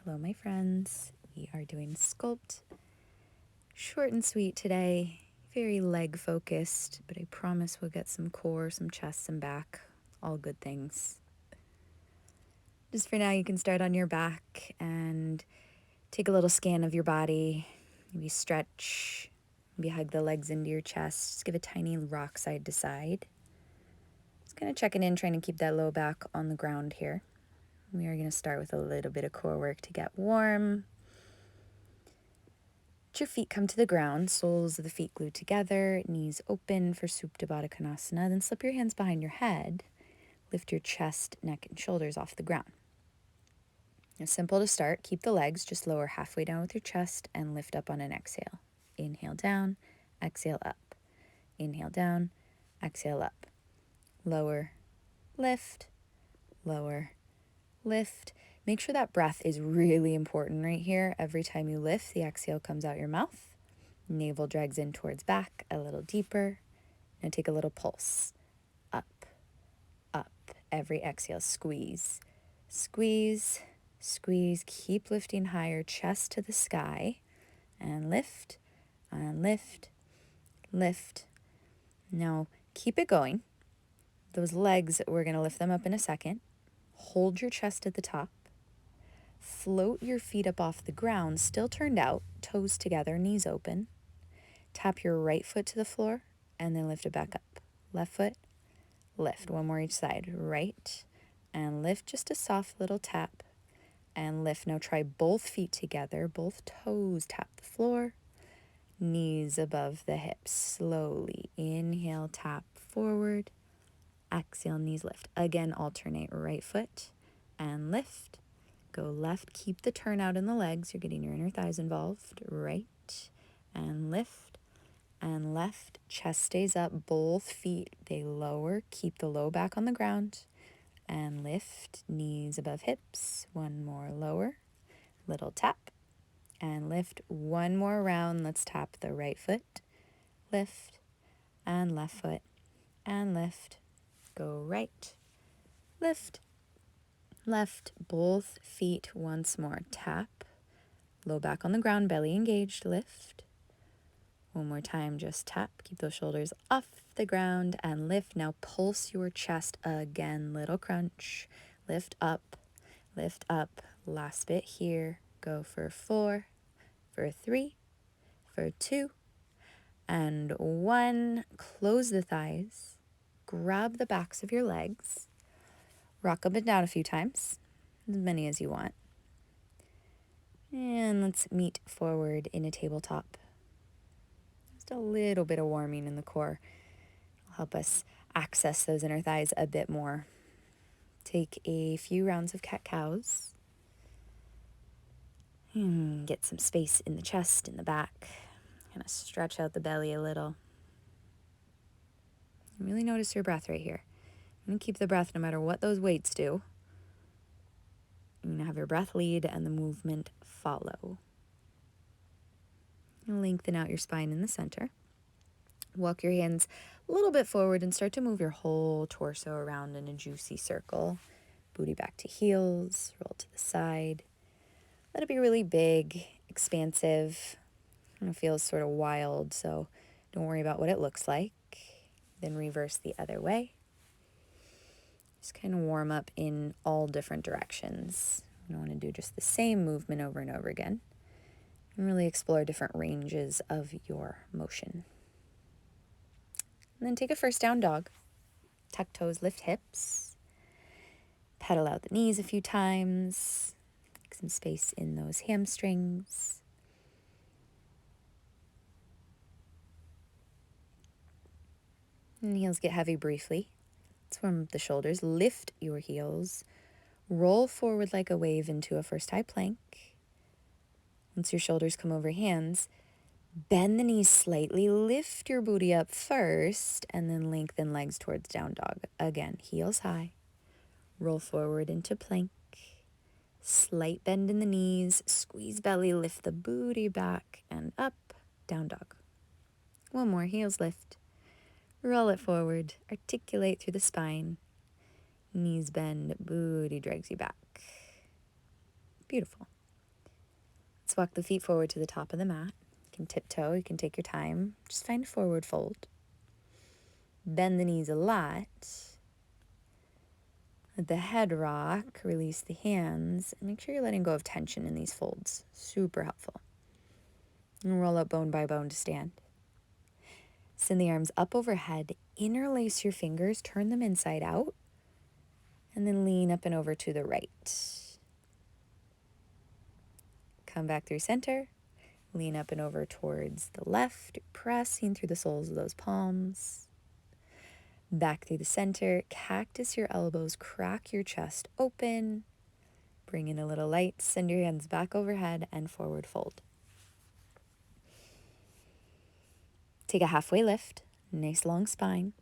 Hello, my friends. We are doing Sculpt. Short and sweet today, very leg focused, but I promise we'll get some core, some chest, some back, all good things. Just for now, you can start on your back and take a little scan of your body. Maybe stretch, maybe hug the legs into your chest. Just give a tiny rock side to side. Just kind of checking in, trying to keep that low back on the ground here. We are going to start with a little bit of core work to get warm. Let your feet come to the ground, soles of the feet glued together, knees open for Supta Baddha Konasana. Then slip your hands behind your head. Lift your chest, neck, and shoulders off the ground. Now, simple to start. Keep the legs just lower halfway down with your chest and lift up on an exhale. Inhale down, exhale up. Inhale down, exhale up. Lower, lift, lower, lift. Make sure that breath is really important right here. Every time you lift, the exhale comes out your mouth. Navel drags in towards back, a little deeper. Now take a little pulse. Up, up. Every exhale, squeeze, squeeze, squeeze. Keep lifting higher, chest to the sky. And lift, and lift, lift. Now keep it going. Those legs, we're going to lift them up in a second. Hold your chest at the top. Float your feet up off the ground, still turned out, toes together, knees open. Tap your right foot to the floor and then lift it back up. Left foot, lift. One more each side. Right and lift, just a soft little tap and lift. Now try both feet together, both toes tap the floor, knees above the hips. Slowly inhale, tap forward. Exhale, knees lift. Again, alternate right foot and lift. Go left, keep the turn out in the legs. You're getting your inner thighs involved. Right and lift and left. Chest stays up, both feet, they lower. Keep the low back on the ground and lift, knees above hips. One more lower, little tap and lift. One more round. Let's tap the right foot, lift and left foot and lift. Go right, lift, left, both feet once more. Tap, low back on the ground, belly engaged, lift. One more time, just tap. Keep those shoulders off the ground and lift. Now pulse your chest again, little crunch. Lift up, lift up. Last bit here. Go for 4, for 3, for 2, and 1. Close the thighs. Grab the backs of your legs. Rock up and down a few times, as many as you want. And let's meet forward in a tabletop. Just a little bit of warming in the core will help us access those inner thighs a bit more. Take a few rounds of cat-cows. Get some space in the chest, in the back. Kind of stretch out the belly a little. Really notice your breath right here. And keep the breath no matter what those weights do. You're going to have your breath lead and the movement follow. Lengthen out your spine in the center. Walk your hands a little bit forward and start to move your whole torso around in a juicy circle. Booty back to heels, roll to the side. Let it be really big, expansive. It feels sort of wild, so don't worry about what it looks like. Then reverse the other way. Just kind of warm up in all different directions. You don't want to do just the same movement over and over again. And really explore different ranges of your motion. And then take a first down dog. Tuck toes, lift hips. Pedal out the knees a few times. Make some space in those hamstrings. And heels get heavy briefly. Let's warm up the shoulders. Lift your heels. Roll forward like a wave into a first high plank. Once your shoulders come over hands, bend the knees slightly. Lift your booty up first and then lengthen legs towards down dog. Again, heels high. Roll forward into plank. Slight bend in the knees. Squeeze belly. Lift the booty back and up. Down dog. One more. Heels lift. Roll it forward. Articulate through the spine. Knees bend. Booty drags you back. Beautiful. Let's walk the feet forward to the top of the mat. You can tiptoe, you can take your time. Just find forward fold. Bend the knees a lot. Let the head rock, release the hands, and make sure you're letting go of tension in these folds. Super helpful. And roll up bone by bone to stand. Send the arms up overhead, interlace your fingers, turn them inside out, and then lean up and over to the right. Come back through center, lean up and over towards the left, pressing through the soles of those palms. Back through the center, cactus your elbows, crack your chest open. Bring in a little light, send your hands back overhead and forward fold. Take a halfway lift, nice long spine.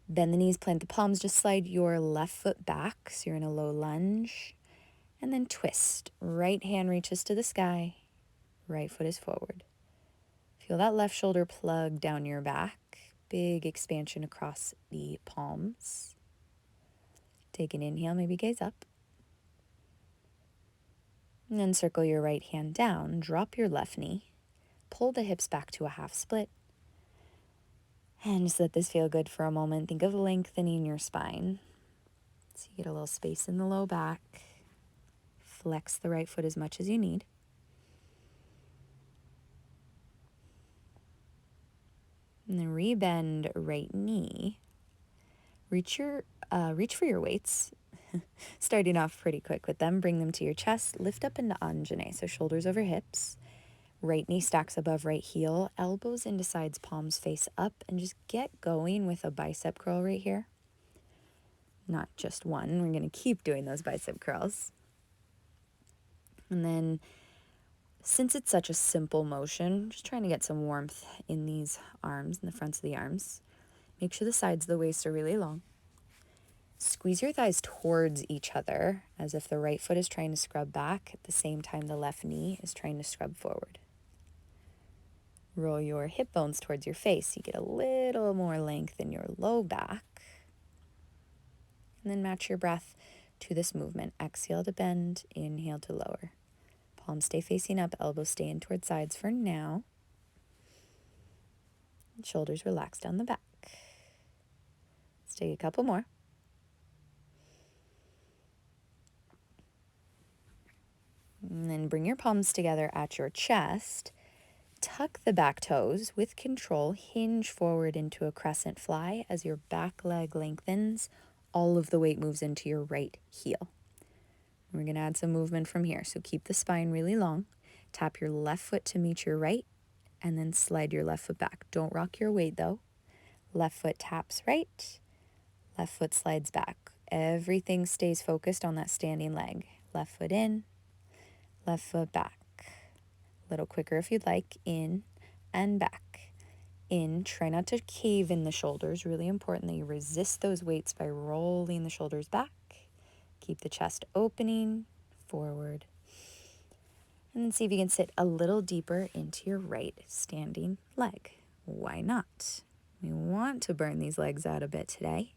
Bend the knees, plant the palms, just slide your left foot back so you're in a low lunge. And then twist. Right hand reaches to the sky, right foot is forward. Feel that left shoulder plug down your back. Big expansion across the palms. Take an inhale, maybe gaze up. And then circle your right hand down, drop your left knee. Pull the hips back to a half split. And just let this feel good for a moment. Think of lengthening your spine. So you get a little space in the low back. Flex the right foot as much as you need. And then rebend right knee. Reach for your weights. Starting off pretty quick with them. Bring them to your chest. Lift up into Anjane, so shoulders over hips. Right knee stacks above right heel, elbows into sides, palms face up, and just get going with a bicep curl right here. Not just one, we're going to keep doing those bicep curls. And then, since it's such a simple motion, just trying to get some warmth in these arms, in the fronts of the arms. Make sure the sides of the waist are really long. Squeeze your thighs towards each other, as if the right foot is trying to scrub back, at the same time the left knee is trying to scrub forward. Roll your hip bones towards your face. You get a little more length in your low back. And then match your breath to this movement. Exhale to bend, inhale to lower. Palms stay facing up, elbows stay in towards sides for now. Shoulders relax down the back. Let's take a couple more. And then bring your palms together at your chest. Tuck the back toes with control. Hinge forward into a crescent fly as your back leg lengthens. All of the weight moves into your right heel. We're going to add some movement from here. So keep the spine really long. Tap your left foot to meet your right. And then slide your left foot back. Don't rock your weight though. Left foot taps right. Left foot slides back. Everything stays focused on that standing leg. Left foot in. Left foot back. A little quicker if you'd like. In and back. In. Try not to cave in the shoulders. Really important that you resist those weights by rolling the shoulders back. Keep the chest opening. Forward. And then see if you can sit a little deeper into your right standing leg. Why not? We want to burn these legs out a bit today.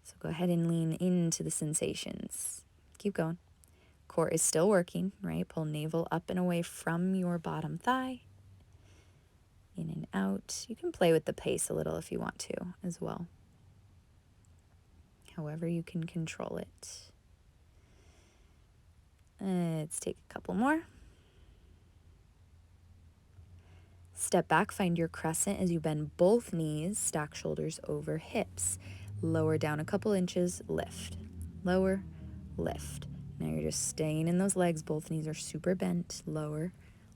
So go ahead and lean into the sensations. Keep going. Core is still working, right? Pull navel up and away from your bottom thigh. In and out. You can play with the pace a little if you want to as well. However you can control it. Let's take a couple more. Step back, find your crescent as you bend both knees, stack shoulders over hips. Lower down a couple inches, lift. Lower, lift. Now you're just staying in those legs. Both knees are super bent. Lower,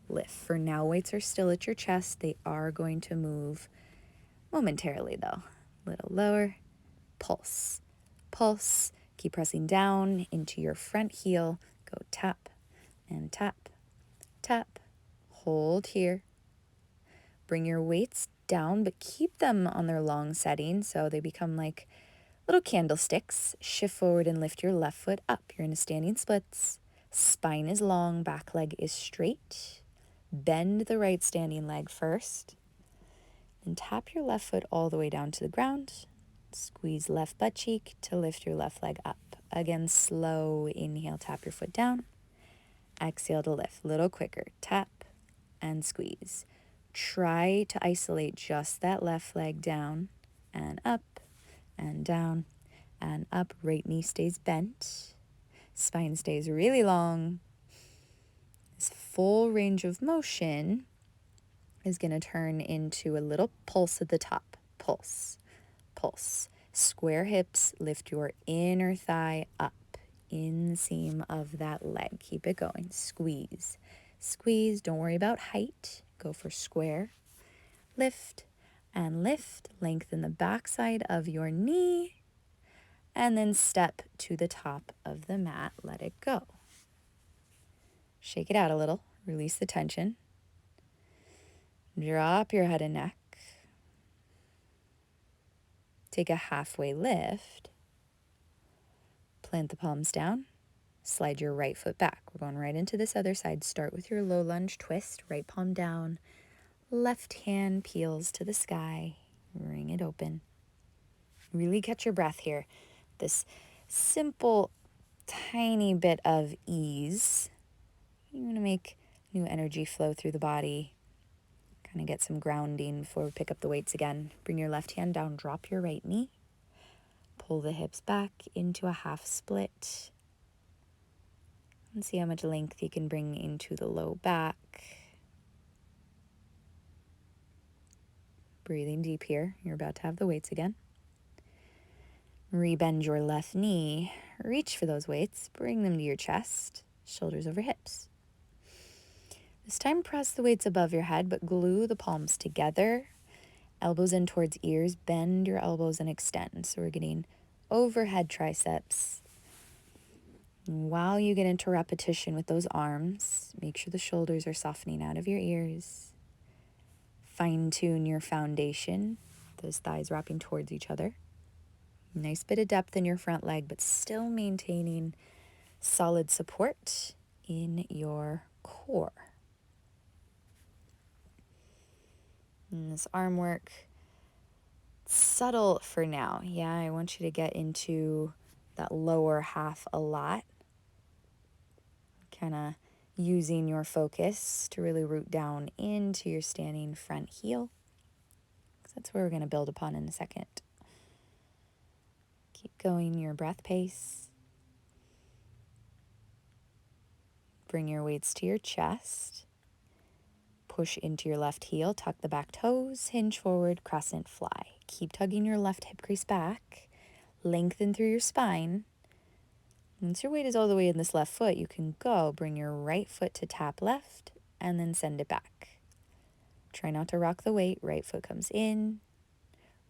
lift. For now, weights are still at your chest. They are going to move momentarily though. Little lower, pulse. Pulse. Keep pressing down into your front heel. Go tap and tap, tap. Hold here. Bring your weights down, but keep them on their long setting so they become like little candlesticks. Shift forward and lift your left foot up. You're in a standing splits. Spine is long, back leg is straight. Bend the right standing leg first. Then tap your left foot all the way down to the ground. Squeeze left butt cheek to lift your left leg up. Again, slow inhale, tap your foot down. Exhale to lift. Little quicker. Tap and squeeze. Try to isolate just that left leg down and up and down and up. Right knee stays bent. Spine stays really long. This full range of motion is going to turn into a little pulse at the top. Pulse, pulse. Square hips, lift your inner thigh up, inseam of that leg. Keep it going. Squeeze, squeeze. Don't worry about height. Go for square. Lift and lift. Lengthen the backside of your knee. And then step to the top of the mat. Let it go. Shake it out a little. Release the tension. Drop your head and neck. Take a halfway lift. Plant the palms down. Slide your right foot back. We're going right into this other side. Start with your low lunge twist. Right palm down. Left hand peels to the sky. Ring it open. Really catch your breath here. This simple, tiny bit of ease. You want to make new energy flow through the body. Kind of get some grounding before we pick up the weights again. Bring your left hand down. Drop your right knee. Pull the hips back into a half split. And see how much length you can bring into the low back. Breathing deep here. You're about to have the weights again. Rebend your left knee. Reach for those weights. Bring them to your chest. Shoulders over hips. This time press the weights above your head, but glue the palms together. Elbows in towards ears. Bend your elbows and extend. So we're getting overhead triceps. While you get into repetition with those arms, make sure the shoulders are softening out of your ears. Fine-tune your foundation, those thighs wrapping towards each other. Nice bit of depth in your front leg, but still maintaining solid support in your core. And this arm work, subtle for now. Yeah, I want you to get into that lower half a lot. Kind of using your focus to really root down into your standing front heel. That's where we're going to build upon in a second. Keep going your breath pace. Bring your weights to your chest. Push into your left heel, tuck the back toes, hinge forward, crescent fly. Keep tugging your left hip crease back. Lengthen through your spine. Once your weight is all the way in this left foot, you can go. Bring your right foot to tap left and then send it back. Try not to rock the weight. Right foot comes in.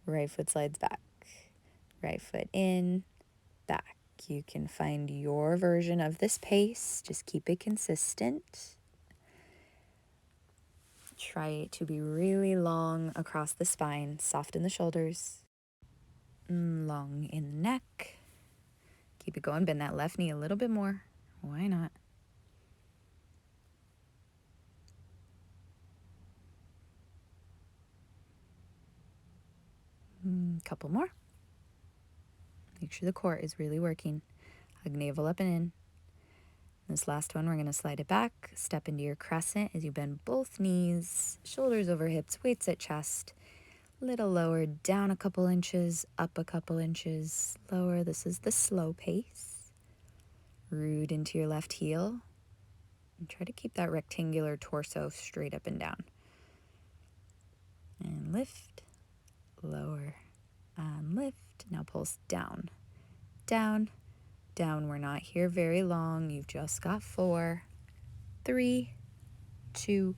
Right foot slides back. Right foot in, back. You can find your version of this pace. Just keep it consistent. Try to be really long across the spine. Soften the shoulders. Long in the neck. Keep it going. Bend that left knee a little bit more. Why not? Couple more. Make sure the core is really working. Hug navel up and in. This last one, we're going to slide it back. Step into your crescent as you bend both knees. Shoulders over hips, weights at chest. Little lower, down a couple inches, up a couple inches, lower. This is the slow pace. Root into your left heel. And try to keep that rectangular torso straight up and down. And lift, lower, and lift. Now pulse down, down, down. We're not here very long. You've just got 4, 3, 2,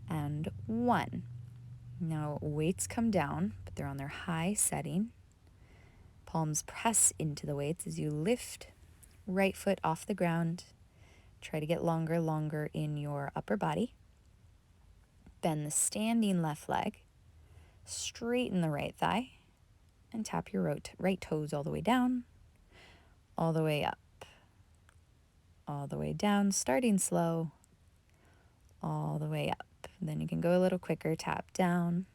and 1. Now weights come down, but they're on their high setting. Palms press into the weights as you lift right foot off the ground. Try to get longer in your upper body. Bend the standing left leg. Straighten the right thigh. And tap your right toes all the way down, all the way up, all the way down, starting slow, all the way up. Then you can go a little quicker, tap down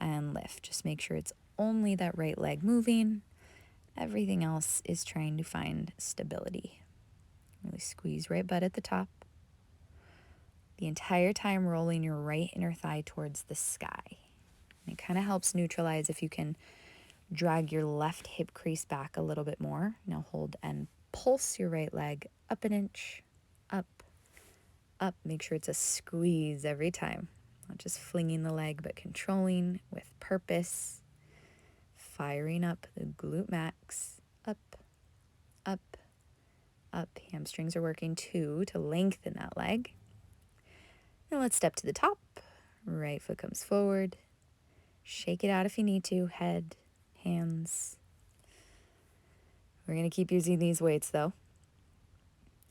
and lift. Just make sure it's only that right leg moving. Everything else is trying to find stability. Really squeeze right butt at the top. The entire time rolling your right inner thigh towards the sky. And it kind of helps neutralize if you can drag your left hip crease back a little bit more. Now hold and pulse your right leg up an inch, up, up. Make sure it's a squeeze every time. Not just flinging the leg, but controlling with purpose. Firing up the glute max. Up, up, up. Hamstrings are working too to lengthen that leg. Now let's step to the top. Right foot comes forward. Shake it out if you need to. Head, hands. We're going to keep using these weights though.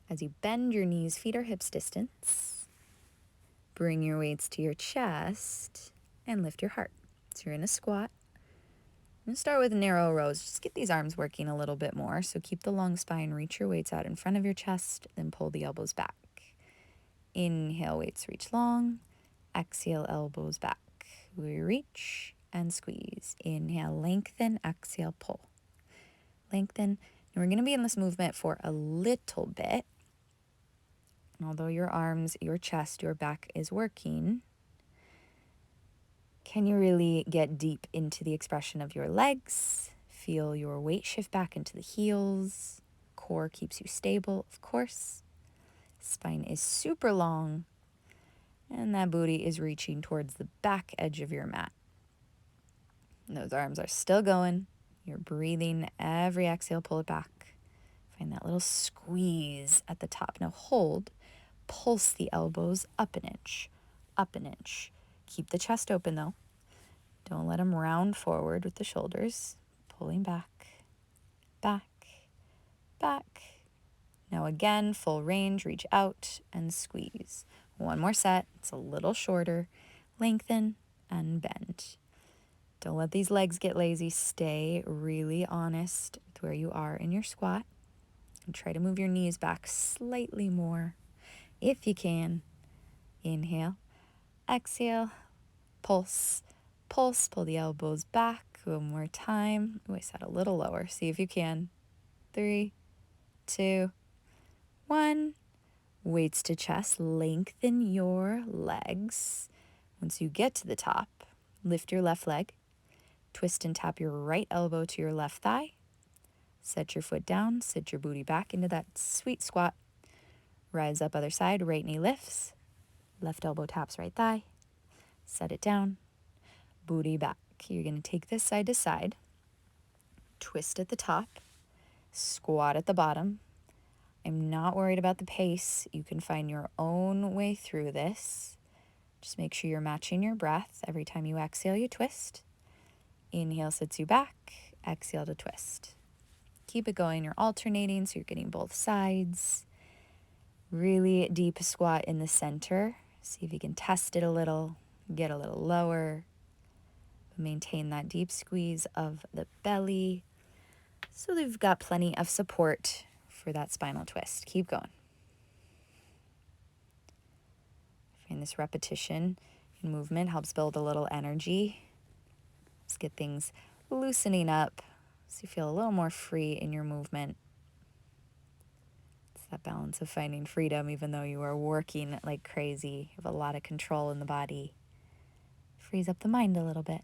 As you bend your knees, feet or hips distance. Bring your weights to your chest and lift your heart. So you're in a squat. I'm going to start with narrow rows. Just get these arms working a little bit more. So keep the long spine, reach your weights out in front of your chest, then pull the elbows back. Inhale, weights reach long. Exhale, elbows back. We reach and squeeze. Inhale, lengthen. Exhale, pull. Lengthen. And we're going to be in this movement for a little bit. And although your arms, your chest, your back is working, can you really get deep into the expression of your legs? Feel your weight shift back into the heels. Core keeps you stable, of course. Spine is super long. And that booty is reaching towards the back edge of your mat. And those arms are still going. You're breathing. Every exhale, pull it back. Find that little squeeze at the top. Now hold. Pulse the elbows up an inch. Up an inch. Keep the chest open though. Don't let them round forward with the shoulders. Pulling back. Back. Back. Now again, full range. Reach out and squeeze. One more set. It's a little shorter. Lengthen and bend. Don't let these legs get lazy. Stay really honest with where you are in your squat. And try to move your knees back slightly more if you can. Inhale. Exhale. Pulse. Pulse. Pull the elbows back. One more time. I set a little lower. See if you can. 3, 2, 1. Weights to chest. Lengthen your legs. Once you get to the top, lift your left leg. Twist and tap your right elbow to your left thigh. Set your foot down. Sit your booty back into that sweet squat. Rise up other side. Right knee lifts. Left elbow taps right thigh. Set it down. Booty back. You're going to take this side to side. Twist at the top. Squat at the bottom. I'm not worried about the pace. You can find your own way through this. Just make sure you're matching your breath. Every time you exhale, you twist. Inhale sits you back. Exhale to twist. Keep it going. You're alternating, so you're getting both sides. Really deep squat in the center. See if you can test it a little. Get a little lower. Maintain that deep squeeze of the belly. So they've got plenty of support for that spinal twist. Keep going. Find this repetition and movement helps build a little energy. Let's get things loosening up so you feel a little more free in your movement. It's that balance of finding freedom even though you are working like crazy. You have a lot of control in the body. Frees up the mind a little bit.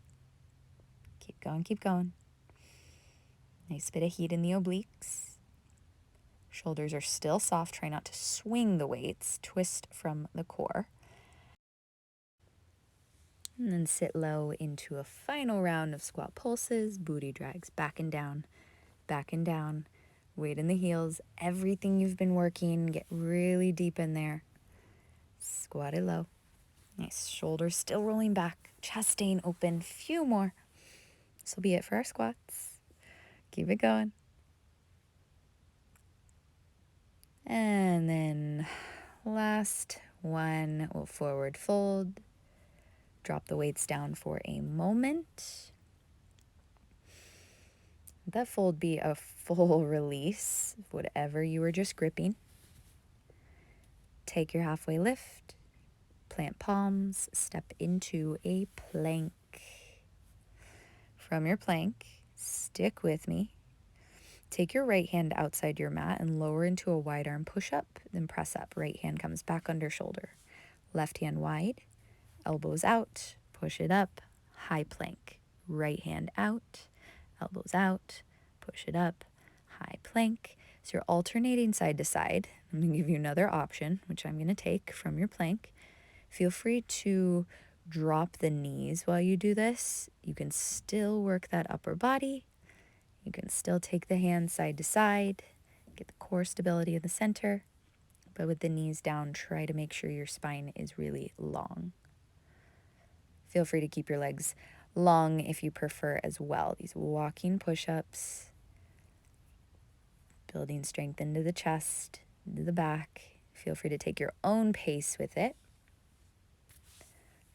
Keep going, keep going. Nice bit of heat in the obliques. Shoulders are still soft. Try not to swing the weights. Twist from the core. And then sit low into a final round of squat pulses. Booty drags back and down, back and down. Weight in the heels. Everything you've been working. Get really deep in there. Squat it low. Nice. Shoulders still rolling back. Chest staying open. Few more. This will be it for our squats. Keep it going. And then last one, we'll forward fold. Drop the weights down for a moment. Let that fold be a full release of whatever you were just gripping. Take your halfway lift. Plant palms. Step into a plank. From your plank, stick with me. Take your right hand outside your mat and lower into a wide arm push-up, then press up. Right hand comes back under shoulder. Left hand wide, elbows out, push it up, high plank. Right hand out, elbows out, push it up, high plank. So you're alternating side to side. I'm going to give you another option, which I'm going to take from your plank. Feel free to drop the knees while you do this. You can still work that upper body. You can still take the hands side to side, get the core stability in the center, but with the knees down, try to make sure your spine is really long. Feel free to keep your legs long if you prefer as well. These walking push-ups, building strength into the chest, into the back. Feel free to take your own pace with it.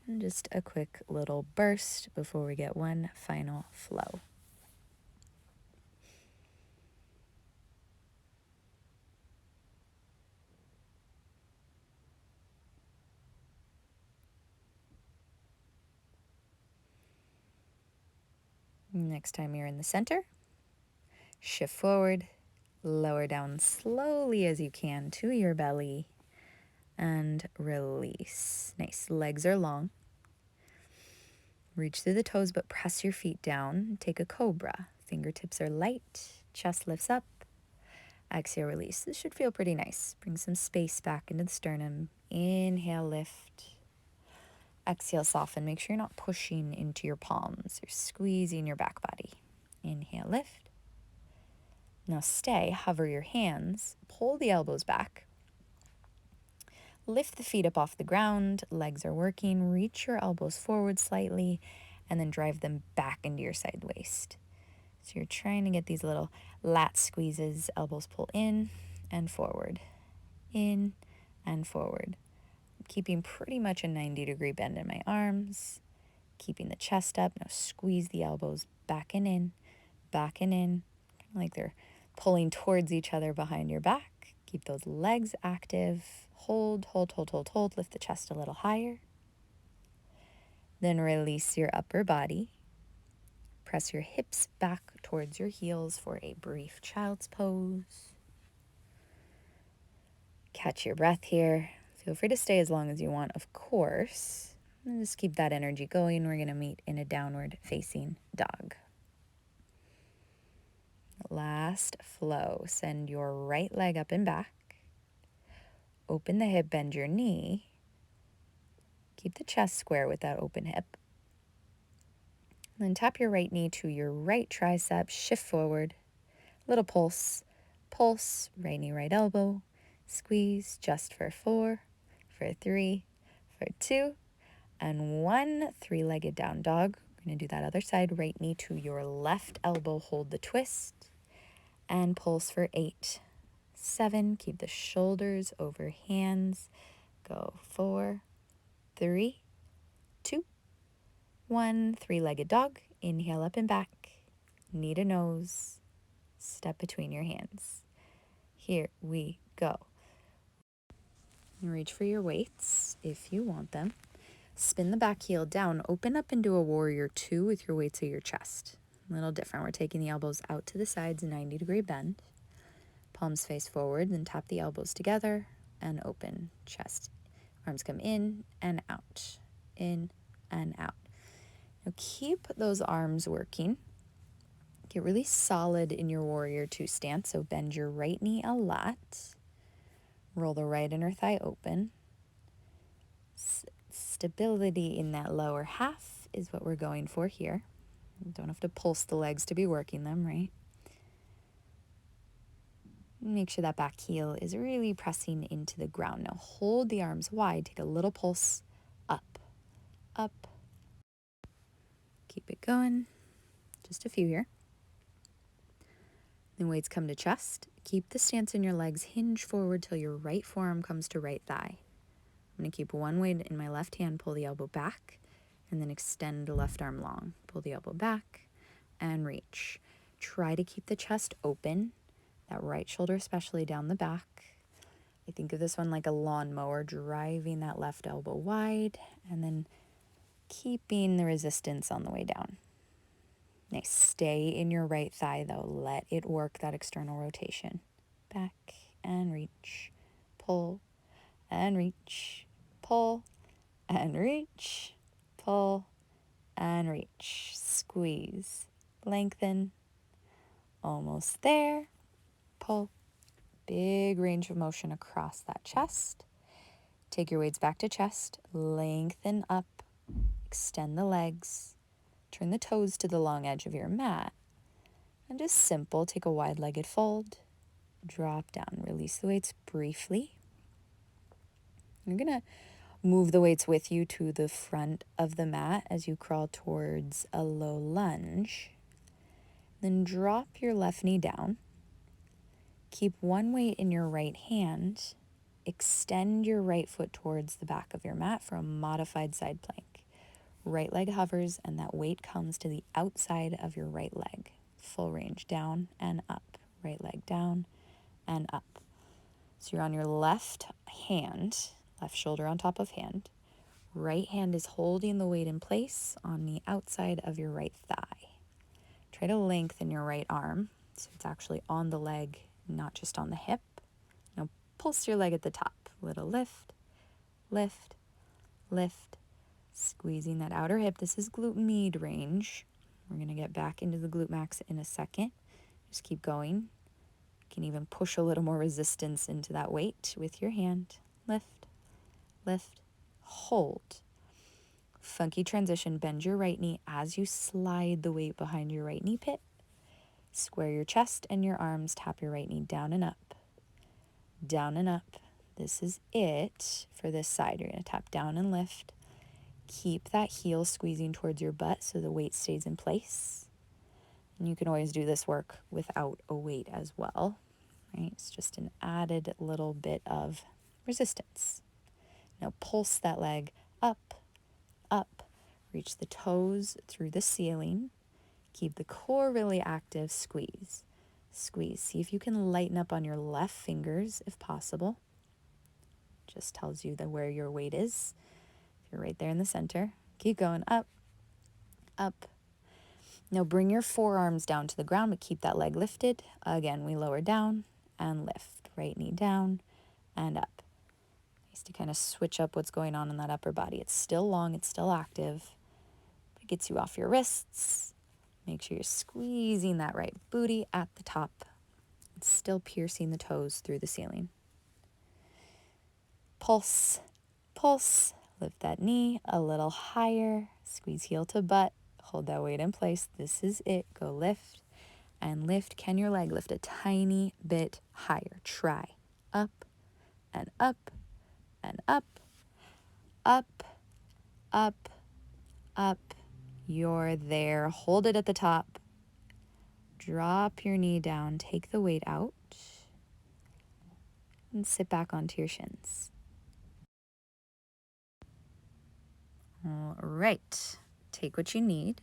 And just a quick little burst before we get one final flow. Next time you're in the center, shift forward, lower down slowly as you can to your belly, and release. Nice. Legs are long. Reach through the toes, but press your feet down. Take a cobra. Fingertips are light. Chest lifts up. Exhale, release. This should feel pretty nice. Bring some space back into the sternum. Inhale, lift. Exhale, soften. Make sure you're not pushing into your palms. You're squeezing your back body. Inhale, lift. Now stay. Hover your hands. Pull the elbows back. Lift the feet up off the ground, legs are working, reach your elbows forward slightly, and then drive them back into your side waist. So you're trying to get these little lat squeezes, elbows pull in and forward, in and forward. I'm keeping pretty much a 90-degree bend in my arms, keeping the chest up. Now squeeze the elbows back and in, kind of like they're pulling towards each other behind your back. Keep those legs active. Hold, hold, hold, hold, hold. Lift the chest a little higher. Then release your upper body. Press your hips back towards your heels for a brief child's pose. Catch your breath here. Feel free to stay as long as you want, of course. And just keep that energy going. We're going to meet in a downward facing dog. Last flow. Send your right leg up and back. Open the hip, bend your knee. Keep the chest square with that open hip. And then tap your right knee to your right tricep, shift forward, little pulse, pulse, right knee, right elbow, squeeze just for 4, for 3, for 2, and 1. 3-legged down dog. We're going to do that other side, right knee to your left elbow, hold the twist, and pulse for 8, 7, keep the shoulders over hands, go 4, 3, 2, 1. 3-legged dog. Inhale up and back. Knee to nose. Step between your hands. Here we go. Reach for your weights if you want them. Spin the back heel down. Open up into a warrior 2 with your weights at your chest. A little different. We're taking the elbows out to the sides, 90-degree bend. Palms face forward, then tap the elbows together and open. Chest. Arms come in and out. In and out. Now keep those arms working. Get really solid in your warrior 2 stance. So bend your right knee a lot. Roll the right inner thigh open. Stability in that lower half is what we're going for here. You don't have to pulse the legs to be working them, right? Make sure that back heel is really pressing into the ground. Now hold the arms wide. Take a little pulse up, up. Keep it going. Just a few here. Then weights come to chest. Keep the stance in your legs. Hinge forward till your right forearm comes to right thigh. I'm going to keep one weight in my left hand. Pull the elbow back. And then extend the left arm long. Pull the elbow back and reach. Try to keep the chest open. That right shoulder especially down the back. I think of this one like a lawnmower, driving that left elbow wide. And then keeping the resistance on the way down. Nice. Stay in your right thigh though. Let it work that external rotation. Back and reach. Pull and reach. Pull and reach, pull and reach. Squeeze, lengthen, almost there. Pull, big range of motion across that chest. Take your weights back to chest, lengthen up, extend the legs, turn the toes to the long edge of your mat, and just simple, take a wide-legged fold, drop down, release the weights briefly. You're gonna move the weights with you to the front of the mat as you crawl towards a low lunge. Then drop your left knee down. Keep one weight in your right hand. Extend your right foot towards the back of your mat for a modified side plank. Right leg hovers and that weight comes to the outside of your right leg. Full range, down and up. Right leg down and up. So you're on your left hand, left shoulder on top of hand. Right hand is holding the weight in place on the outside of your right thigh. Try to lengthen your right arm so it's actually on the leg, not just on the hip. Now pulse your leg at the top. Little lift, lift, lift. Squeezing that outer hip. This is glute med range. We're going to get back into the glute max in a second. Just keep going. You can even push a little more resistance into that weight with your hand. Lift, lift, hold. Funky transition. Bend your right knee as you slide the weight behind your right knee pit. Square your chest and your arms. Tap your right knee down and up. Down and up. This is it for this side. You're going to tap down and lift. Keep that heel squeezing towards your butt so the weight stays in place. And you can always do this work without a weight as well, right? It's just an added little bit of resistance. Now pulse that leg up, up. Reach the toes through the ceiling. Keep the core really active. Squeeze, squeeze. See if you can lighten up on your left fingers if possible. Just tells you where your weight is. You're right there in the center. Keep going up, up. Now bring your forearms down to the ground, but keep that leg lifted. Again, we lower down and lift. Right knee down and up. Nice to kind of switch up what's going on in that upper body. It's still long, it's still active. It gets you off your wrists. Make sure you're squeezing that right booty at the top. It's still piercing the toes through the ceiling. Pulse, pulse. Lift that knee a little higher. Squeeze heel to butt. Hold that weight in place. This is it. Go lift and lift. Can your leg lift a tiny bit higher? Try. Up and up and up. Up, up, up. You're there. Hold it at the top. Drop your knee down. Take the weight out. And sit back onto your shins. All right, take what you need.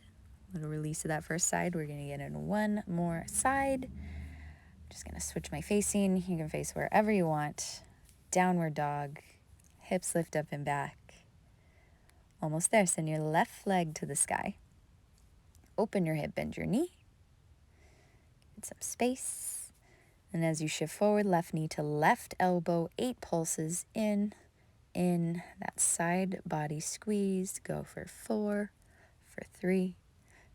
A little release of that first side. We're gonna get in one more side. I'm just gonna switch my facing. You can face wherever you want. Downward dog, hips lift up and back. Almost there, send your left leg to the sky. Open your hip, bend your knee. Get some space. And as you shift forward, left knee to left elbow, 8 pulses in, that side body squeeze. Go for 4, for 3,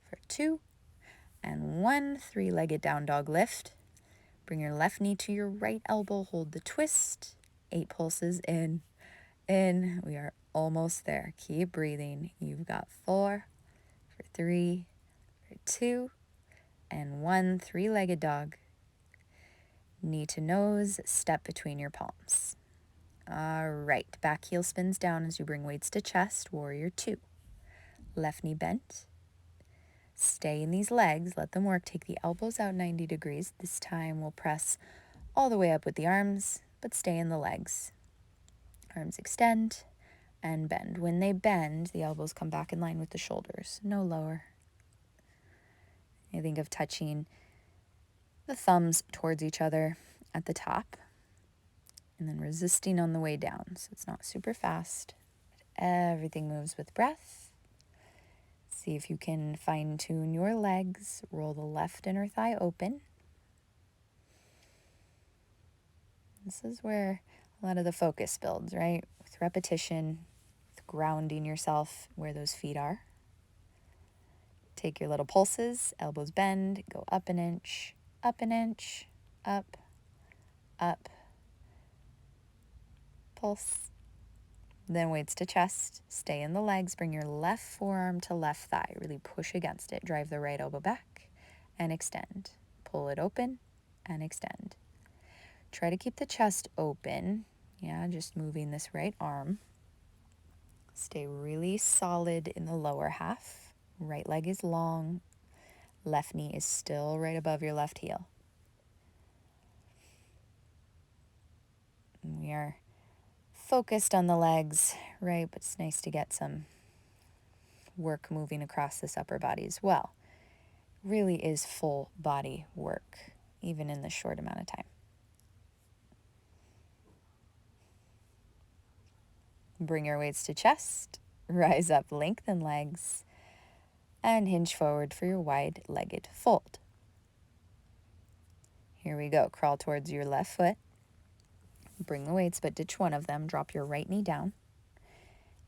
for 2, and 1. 3-legged down dog lift. Bring your left knee to your right elbow. Hold the twist. 8 pulses in. We are almost there. Keep breathing. You've got 4, for 3, for 2, and 1. 3-legged dog. Knee to nose. Step between your palms. All right, back heel spins down as you bring weights to chest, warrior 2. Left knee bent. Stay in these legs, let them work. Take the elbows out 90 degrees. This time we'll press all the way up with the arms, but stay in the legs. Arms extend and bend. When they bend, the elbows come back in line with the shoulders, no lower. I think of touching the thumbs towards each other at the top, and then resisting on the way down. So it's not super fast, but everything moves with breath. See if you can fine-tune your legs. Roll the left inner thigh open. This is where a lot of the focus builds, right? with repetition, with grounding yourself where those feet are. Take your little pulses, elbows bend, go up an inch, up, up, pulse. Then weights to chest, stay in the legs, bring your left forearm to left thigh, really push against it, drive the right elbow back and extend. Pull it open and extend. Try to keep the chest open, just moving this right arm. Stay really solid in the lower half. Right leg is long, left knee is still right above your left heel. We are focused on the legs, right? But it's nice to get some work moving across this upper body as well. Really is full body work, even in this short amount of time. Bring your weights to chest, rise up, lengthen legs, and hinge forward for your wide-legged fold. Here we go. Crawl towards your left foot. Bring the weights, but ditch one of them. Drop your right knee down.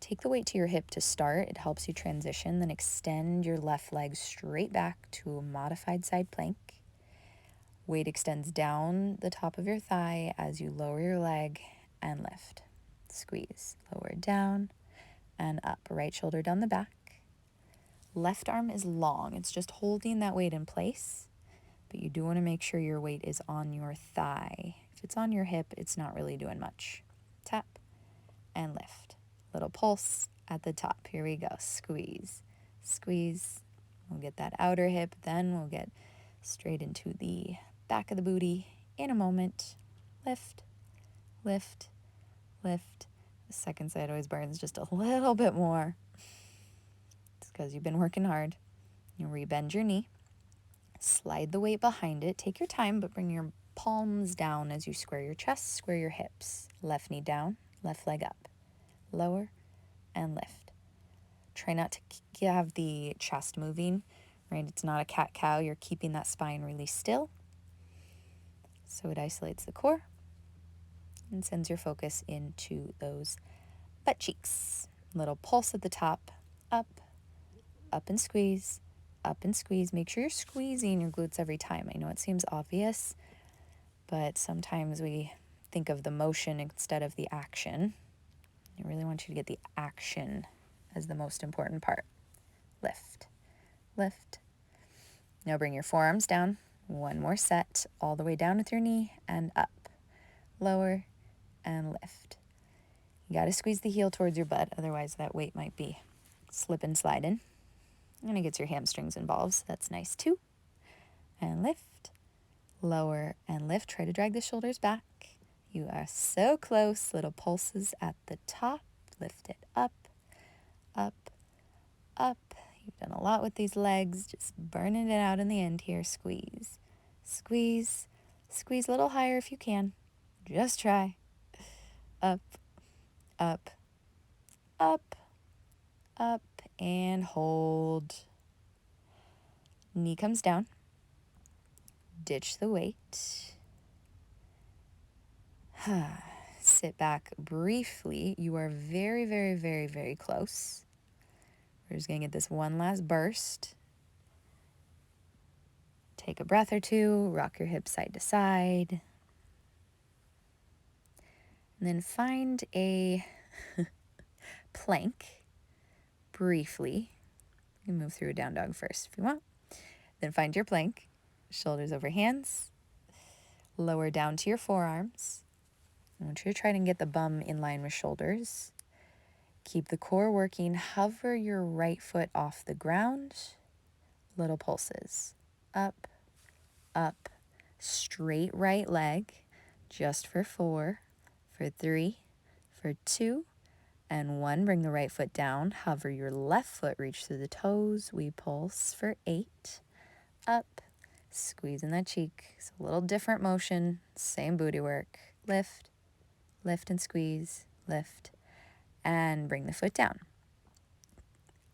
Take the weight to your hip to start. It helps you transition. Then extend your left leg straight back to a modified side plank. Weight extends down the top of your thigh as you lower your leg and lift. Squeeze. Lower down and up. Right shoulder down the back. Left arm is long. It's just holding that weight in place. But you do want to make sure your weight is on your thigh. If it's on your hip, it's not really doing much. Tap and lift. Little pulse at the top. Here we go. Squeeze. Squeeze. We'll get that outer hip. Then we'll get straight into the back of the booty in a moment. Lift, lift, lift. The second side always burns just a little bit more. It's because you've been working hard. You rebend your knee. Slide the weight behind it. Take your time, but bring your palms down as you square your chest, square your hips. Left knee down, left leg up. Lower and lift. Try not to have the chest moving, right? It's not a cat-cow. You're keeping that spine really still. So it isolates the core and sends your focus into those butt cheeks. Little pulse at the top. Up, up and squeeze, up and squeeze. Make sure you're squeezing your glutes every time. I know it seems obvious, but sometimes we think of the motion instead of the action. I really want you to get the action as the most important part. Lift, lift. Now bring your forearms down. One more set, all the way down with your knee and up. Lower and lift. You got to squeeze the heel towards your butt, otherwise that weight might be slipping, sliding. And it gets your hamstrings involved, so that's nice too. And lift, lower and lift. Try to drag the shoulders back. You are so close. Little pulses at the top. Lift it up, up, up. You've done a lot with these legs. Just burning it out in the end here. Squeeze, squeeze, squeeze a little higher if you can. Just try. Up, up, up, up, and hold. Knee comes down. Ditch the weight. Sit back briefly. You are very, very, very, very close. We're just going to get this one last burst. Take a breath or two. Rock your hips side to side. And then find a plank briefly. You can move through a down dog first if you want. Then find your plank. Shoulders over hands. Lower down to your forearms. I want you to try and get the bum in line with shoulders. Keep the core working. Hover your right foot off the ground. Little pulses. Up, up. Straight right leg. Just for 4, for 3, for 2, and 1. Bring the right foot down. Hover your left foot. Reach through the toes. We pulse for 8. Up. Squeezing that cheek. It's a little different motion. Same booty work. Lift. Lift and squeeze, lift, and bring the foot down.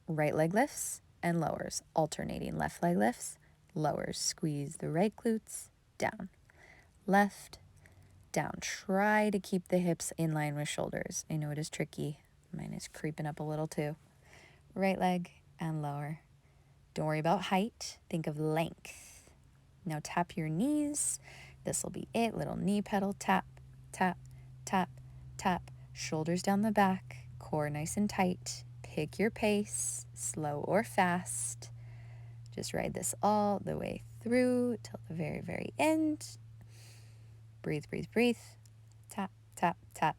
Right leg lifts and lowers, alternating. Left leg lifts, lowers. Squeeze the right glutes, down. Left, down. Try to keep the hips in line with shoulders. I know it is tricky. Mine is creeping up a little too. Right leg and lower. Don't worry about height. Think of length. Now tap your knees. This will be it. Little knee pedal. Tap, tap, tap, tap. Shoulders down the back. Core nice and tight. Pick your pace, slow or fast. Just ride this all the way through till the very, very end. Breathe, breathe, breathe. Tap, tap, tap.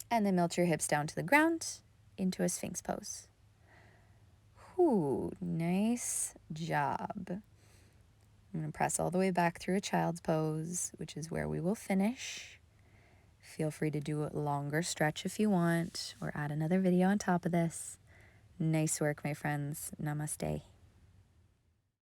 And then melt your hips down to the ground into a Sphinx pose. Whew, nice job. I'm going to press all the way back through a child's pose, which is where we will finish. Feel free to do a longer stretch if you want, or add another video on top of this. Nice work, my friends. Namaste.